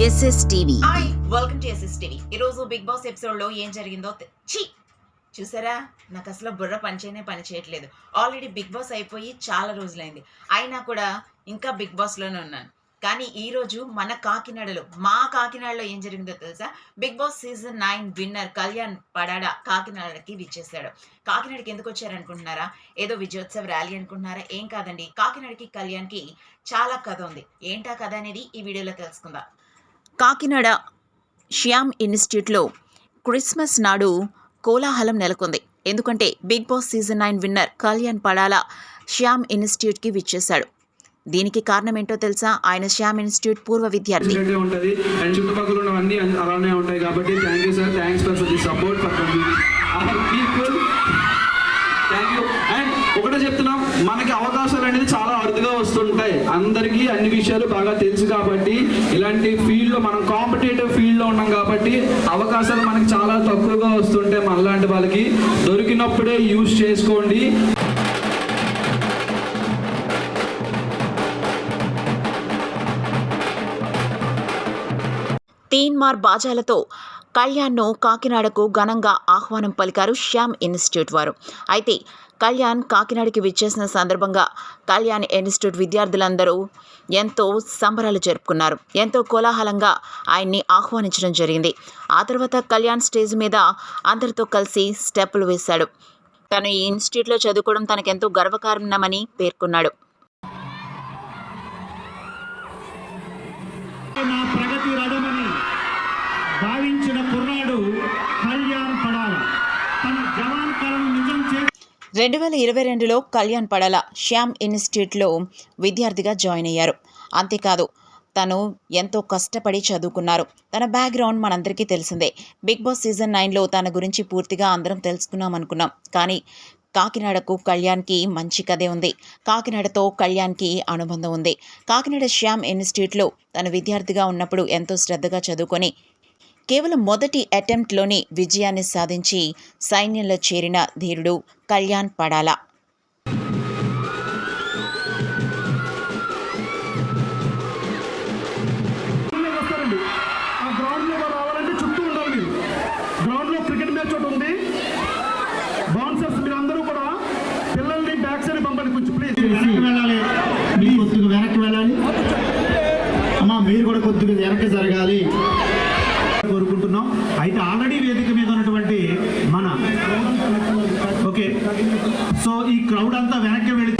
SSTV. Hi welcome to SSTV. ఈరోజు big boss ఎపిసోడ్లో ఏం జరిగిందో చూసారా? నాకు అసలు బుర్ర పని చేయట్లేదు. ఆల్రెడీ బిగ్ బాస్ అయిపోయి చాలా రోజులైంది, అయినా కూడా ఇంకా బిగ్ బాస్లోనే ఉన్నాను. కానీ ఈరోజు మా కాకినాడలో ఏం జరిగిందో తెలుసా? Bigg Boss season 9 winner Kalyan Padala కాకినాడకి విచ్చేసాడు. కాకినాడకి ఎందుకు వచ్చారనుకుంటున్నారా? ఏదో విజయోత్సవ ర్యాలీ అనుకుంటున్నారా? ఏం కాదండి, కాకినాడకి కళ్యాణ్కి చాలా కథ ఉంది. ఏంటా కథ అనేది ఈ వీడియోలో తెలుసుకుందాం. కాకినాడ శ్యామ్ ఇన్స్టిట్యూట్లో క్రిస్మస్ నాడు కోలాహలం నెలకొంది. ఎందుకంటే Bigg Boss season 9 winner Kalyan Padala Shyam ఇన్స్టిట్యూట్కి విచ్చేశాడు. దీనికి కారణం ఏంటో తెలుసా? ఆయన శ్యామ్ ఇన్స్టిట్యూట్ పూర్వ విద్యార్థి. చుట్టుపక్కల ఉన్నవన్నీ అలానే ఉంటాయి కాబట్టి thank you sir, thanks for the support for people. Thank you. And ఒకటే చెప్తున్నాం, మనకి అవకాశాలు అనేది చాలా అరుదుగా వస్తుంటాయి. అందరికీ అన్ని విషయాలు బాగా తెలుసు కాబట్టి, ఇలాంటి ఫీల్డ్లో మనం కాంపిటేటివ్ ఫీల్డ్లో ఉన్నాం కాబట్టి అవకాశాలు మనకి చాలా తక్కువగా వస్తుంటాయి. మనలాంటి వాళ్ళకి దొరికినప్పుడే యూజ్ చేసుకోండి. తీన్మార్ బాజాలతో కళ్యాణ్ను కాకినాడకు ఘనంగా ఆహ్వానం పలికారు శ్యామ్ ఇన్స్టిట్యూట్ వారు. అయితే కళ్యాణ్ కాకినాడకి విచ్చేసిన సందర్భంగా కళ్యాణ్ ఇన్స్టిట్యూట్ విద్యార్థులందరూ ఎంతో సంబరాలు జరుపుకున్నారు. ఎంతో కోలాహలంగా ఆయన్ని ఆహ్వానించడం జరిగింది. ఆ తర్వాత కళ్యాణ్ స్టేజ్ మీద అందరితో కలిసి స్టెప్పులు వేశాడు. తను ఈ ఇన్స్టిట్యూట్లో చదువుకోవడం తనకెంతో గర్వకారణమని పేర్కొన్నాడు. భావించిన కుర్రాడు కళ్యాణ్ పడాలా తన జవాన్ కలను నిజం చేసి 2022లో కళ్యాణ్ పడాలా శ్యామ్ ఇన్స్టిట్యూట్లో విద్యార్థిగా జాయిన్ అయ్యారు. అంతేకాదు, తను ఎంతో కష్టపడి చదువుకున్నారు. తన బ్యాక్గ్రౌండ్ మనందరికీ తెలిసిందే. బిగ్ బాస్ సీజన్ 9లో తన గురించి పూర్తిగా అందరం తెలుసుకున్నాం అనుకున్నాం. కానీ కాకినాడకు కళ్యాణ్కి మంచి కథే ఉంది. కాకినాడతో కళ్యాణ్కి అనుబంధం ఉంది. కాకినాడ శ్యామ్ ఇన్స్టిట్యూట్లో తన విద్యార్థిగా ఉన్నప్పుడు ఎంతో శ్రద్ధగా చదువుకొని కేవలం మొదటి అటెంప్ట్లోని విజయాన్ని సాధించి సైన్యంలో చేరిన ధీరుడు కళ్యాణ్ పడాలా. వెనక్కి వెళ్ళాలి అమ్మా, మీరు కూడా కొద్దిగా వెనక్కి జరగాలి కోరుకుంటున్నాం. అయితే ఆల్రెడీ వేదిక మీద ఉన్నటువంటి మన ఓకే, సో ఈ క్రౌడ్ అంతా వెనక్కి వెళ్ళి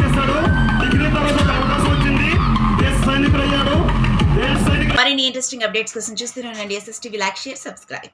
చేస్తాడు. అవకాశం వచ్చింది, సైనికుడు అయ్యాడు. మరిన్ని ఇంట్రెస్టింగ్ అప్డేట్స్ కోసం చూస్తూనే ఉండండి SSTV. Like, share, subscribe.